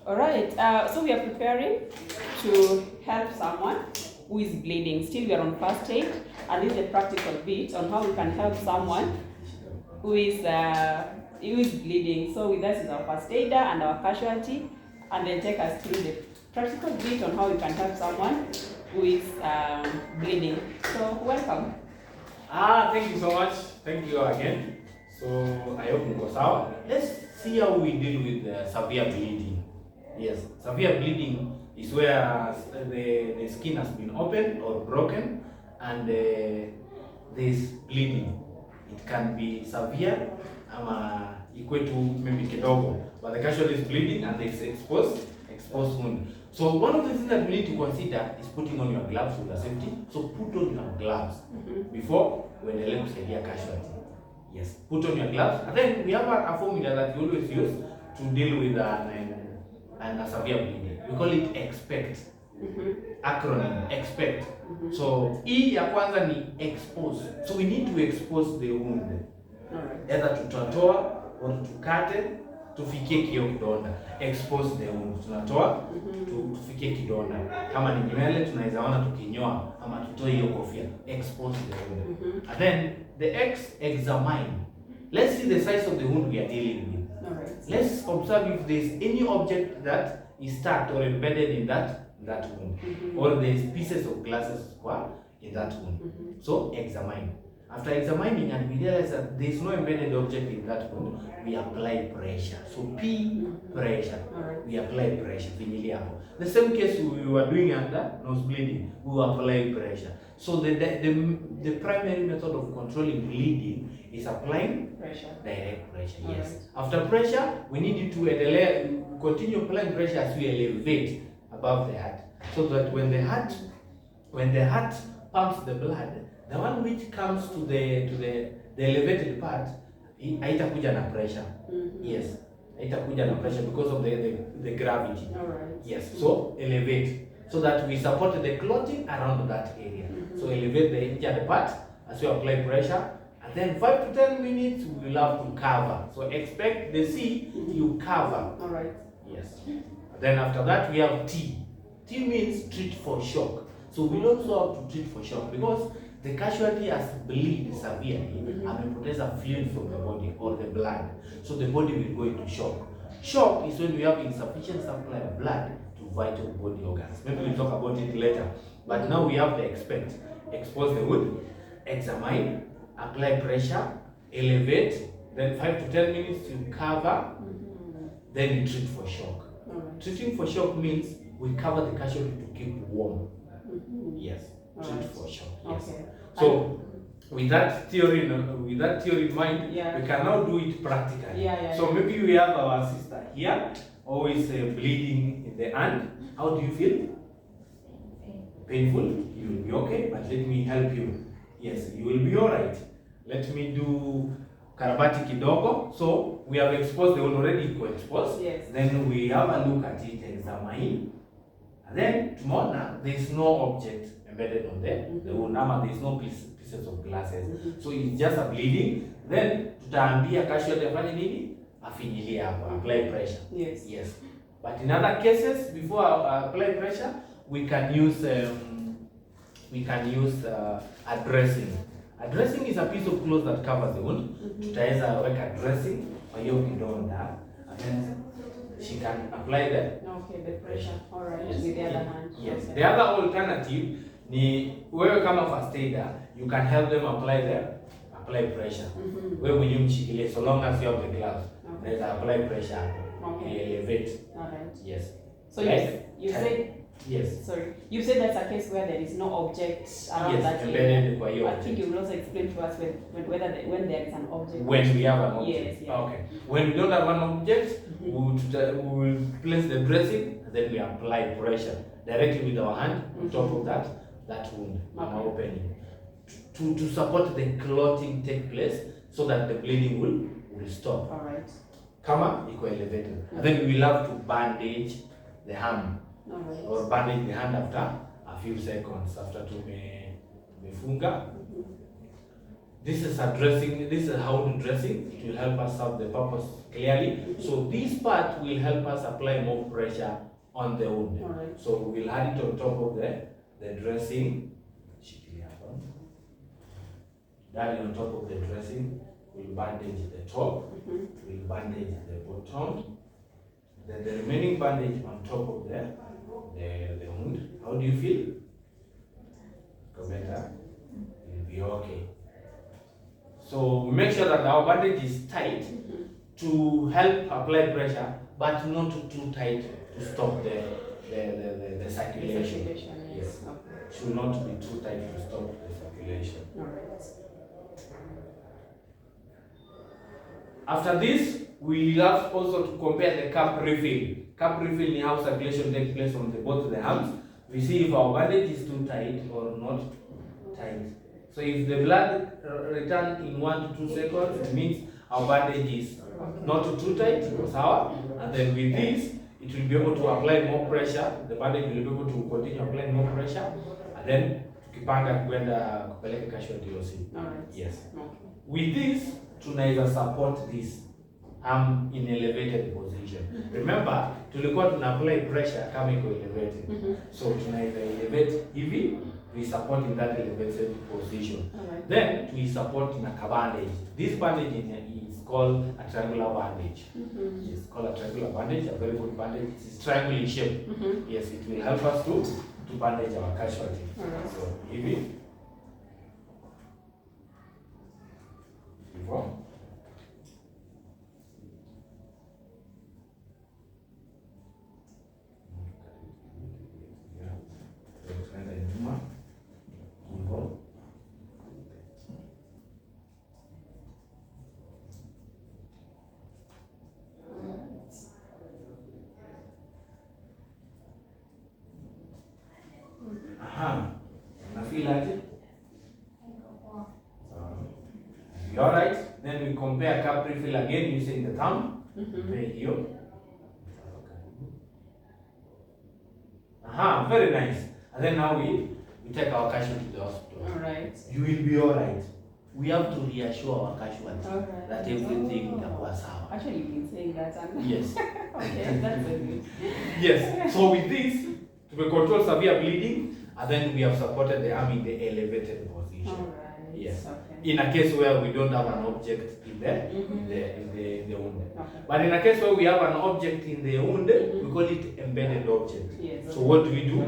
All right, so we are preparing to help someone who is bleeding. Still, we are on first aid, and this is a practical bit on how we can help someone who is bleeding. So with us is our first aider and our casualty, and then take us through the practical bit on how we can help someone who is bleeding. So welcome. Thank you so much. Thank you again. So I hope it goes out. Let's see how we deal with severe bleeding. Yes, severe bleeding is where the skin has been opened or broken and there's bleeding. It can be severe equal to maybe kidogo, but the casualty is bleeding and there's exposed wound. So one of the things that we need to consider is putting on your gloves with the safety. So put on your gloves before when the leg severe casualty. Yes, put on your gloves. And then we have a formula that we always use to deal with a severe bleeding. We call it expect. Acronym expect. So E ya kwanza ni expose. So we need to expose the wound. Either tutatoa or tukate tufikie kio kidonda. Expose the wound. Tunatoa tufikie kidonda. Kama ni nywele tunaweza ona tukinyoa ama tutoe hiyo kofia. Expose the wound. And then the examine. Let's see the size of the wound we are dealing with. Let's observe if there is any object that is stuck or embedded in that wound, or there's pieces of glasses in that wound. So examine. After examining and we realize that there is no embedded object in that wound, we apply pressure. So P, pressure. We apply pressure. The same case we were doing under nose bleeding, we will apply pressure. So the primary method of controlling bleeding is applying pressure. Direct pressure. Yes. After pressure, we need you to continue applying pressure as we elevate above the heart, so that when the heart pumps the blood, the one which comes to the elevated part, haitakuja na pressure. Yes, haitakuja na pressure because of the gravity. Yes, so elevate so that we support the clotting around that area. So elevate the injured part as we apply pressure, and then 5 to 10 minutes we will have to cover. So expect the C, you cover. All right. Yes. And then after that we have T. T means treat for shock. So we also have to treat for shock because the casualty has bleed severely and amepoteza fluid from the body or the blood. So the body will go into shock. Shock is when we have insufficient supply of blood to vital body organs. Maybe we'll talk about it later. But now we have the expect. Expose the wound, examine, apply pressure, elevate, then 5 to 10 minutes you cover, then you treat for shock. Treating for shock means we cover the casualty to keep warm. Yes, treat for shock. Yes. Okay. So with that theory in mind, we can now do it practically. So maybe we have our sister here, always bleeding in the hand. How do you feel? Painful? You will be okay, but let me help you. Yes, you will be alright. Let me do karabati kidogo. So we have exposed the wound already, exposed. Yes. Then we have a look at it, examine. And then tomorrow there is no object embedded on the wound. There is no pieces of glasses. So it's just a bleeding. Then tutaambia casualty afanye nini? Afinyilie hapo, apply pressure. Yes. Yes. But in other cases, before I apply pressure, we can use a dressing. A dressing is a piece of cloth that covers the wound. Tutaweza weka dressing kwa hiyo kidonda, and then she can apply the pressure. All right. Yes. With the other hand. Yes. Okay. The other alternative ni wewe kama first aider, you can help them apply pressure. Wewe mwenyewe mshikilie, so long as you have the gloves. There's apply pressure. Okay. Elevate. All right. Yes. So you said. Yes. Sorry. You said that's a case where there is no object around that embedded area. I think you will also explain to us when there is an object. When we have an object. Yes. Okay. When we don't have an object, we will place the dressing and then we apply pressure directly with our hand on top of that wound and opening to support the clotting take place so that the bleeding will stop. All right. Kama iko elevated. And then we will have to bandage the hand. Right. Or bandage the hand after a few seconds after tumefunga. This is a dressing, this is how to dressing. It will help us serve the purpose clearly. So this part will help us apply more pressure on the wound. Alright. So we'll add it on top of the dressing. That on top of the dressing, we'll bandage the top, we'll bandage the bottom, then the remaining bandage on top of the wound. How do you feel? Go better. You'll be okay. So we make sure that our bandage is tight to help apply pressure, but not too tight to stop the circulation. Yes. Okay. Should not be too tight to stop the circulation. All right. After this, we have also to compare the cup refill. Cup refill is how circulation takes place on both the arms. We see if our bandage is too tight or not tight. So if the blood returns in 1 to 2 seconds, it means our bandage is not too tight, sour. And then with this, it will be able to apply more pressure. The bandage will be able to continue applying more pressure. And then tukipanga kwenda kupeleka casualty hospital. Alright. Yes. Okay. With this, tunaweza support this arm in elevated position. Remember, tulikuwa tuna apply pressure kama iko elevated. So tunaweza elevate hivi, we support in that elevated position. Alright. Then we support in a bandage. This bandage is called a triangular bandage. It's called a triangular bandage, a very good bandage. It's triangle in shape. Yes, it will help us to bandage our casualty. Alright. So hivi. Before. Aha. Feel aje? You alright? Then we compare cup refill again using the thumb. Compare here. Aha, very nice. And then now we take our casualty to the hospital. Alright. You will be alright. We have to reassure our casualty Alright. that everything itakuwa sawa. Actually, you've been saying that. Yes. Okay, that's very good. Yes. So with this, we control severe bleeding, and then we have supported the arm in the elevated position. Alright. Yes. Okay. In a case where we don't have an object in the wound. Okay. But in a case where we have an object in the wound, we call it embedded object. Yes. So what do we do?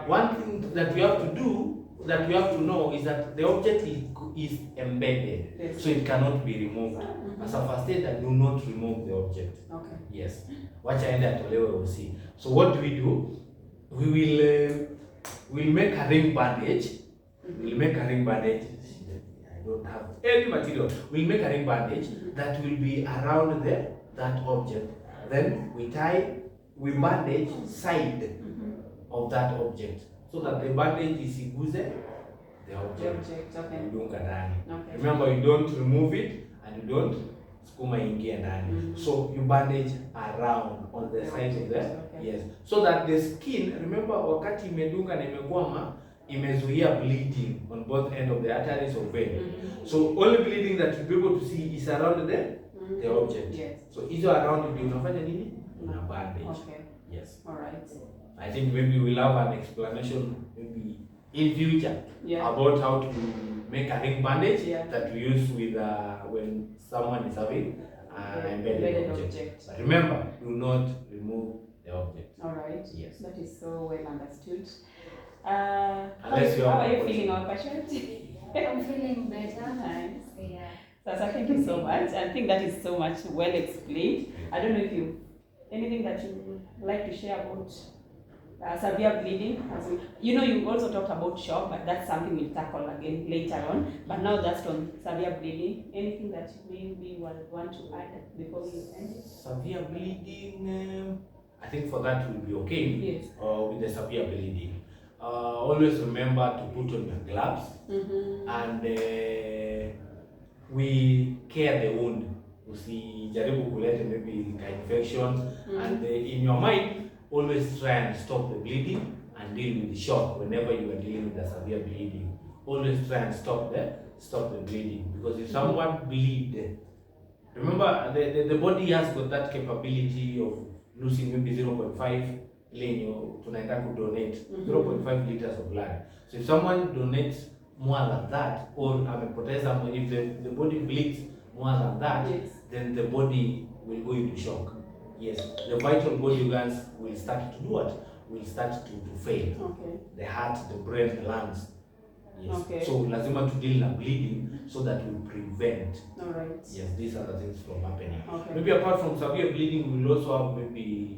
One thing that we have to do, that we have to know, is that the object is embedded, Yes. so it cannot be removed. As a first aid, do not remove the object. Okay. Yes. Wacha ende atolewe we'll see. So what do? We will we'll make a ring bandage. We'll make a ring bandage. I don't have any material. We'll make a ring bandage that will be around that object. Then we bandage side of that object so that the bandage isiguze the object. Okay. Udunga ndani. Okay. Remember, you don't remove it and you don't skuma ingia ndani. So you bandage around on the side of the yes, so that the skin, remember wakati imedunga na imekwama, imezuia bleeding on both end of the arteries or vein. So only bleeding that you'll be able to see is around the object. Yes. So hizo around ndio unafanya nini? Una bandage. Okay. Yes. All right. I think maybe we'll have an explanation maybe in future about how to make a ring bandage that we use with when someone is having an embedded object. But remember, do not remove the object. All right. Yes. That is so well understood. Unless how are you feeling, our patient? I'm feeling better. Nice. Yeah. Sasa, thank you so much. I think that is so much well explained. I don't know if you anything that you would like to share about severe bleeding. You also talked about shock, but that's something we'll tackle again later on. But now that's on severe bleeding. Anything that maybe will want to add before we end? Severe bleeding, I think for that will be okay. Yes. With the severe bleeding. Always remember to put on your gloves and we care the wound. Usijaribu kuleta maybe infection and in your mind, always try and stop the bleeding and deal with the shock whenever you are dealing with the severe bleeding. Always try and stop stop the bleeding. Because if someone bleed, remember the body has got that capability of losing maybe 0.5 lenyo tunaenda ku donate 0.5 liters of blood. So if someone donates more than that, or amepoteza, if the body bleeds more than that, Yes. then the body will go into shock. Yes, the vital body organs will start to do what? Will start to fail. Okay. The heart, the brain, the lungs. Yes. Okay. So lazima to deal na bleeding so that we prevent. All right. Yes, these are the things from happening. Okay. Maybe apart from severe bleeding, we will also have maybe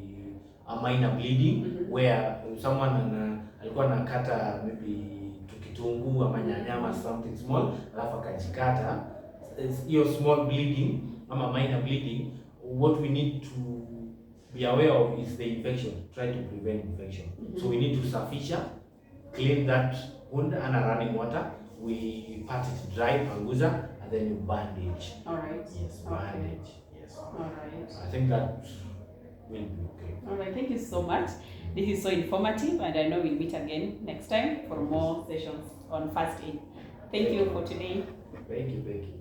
a minor bleeding where someone alikuwa anakata maybe kitunguu ama nyanya something small, alafu akajikata. Hiyo small bleeding ama minor bleeding, what we need to be aware of is the infection. Try to prevent infection. So we need to sufficient, clean that wound under running water. We pat it dry, panguza, and then you bandage. All right. Yes, bandage. Yes. All right. I think that will be okay. All right. Thank you so much. This is so informative, and I know we'll meet again next time for more sessions on first aid. Thank you for today. Thank you.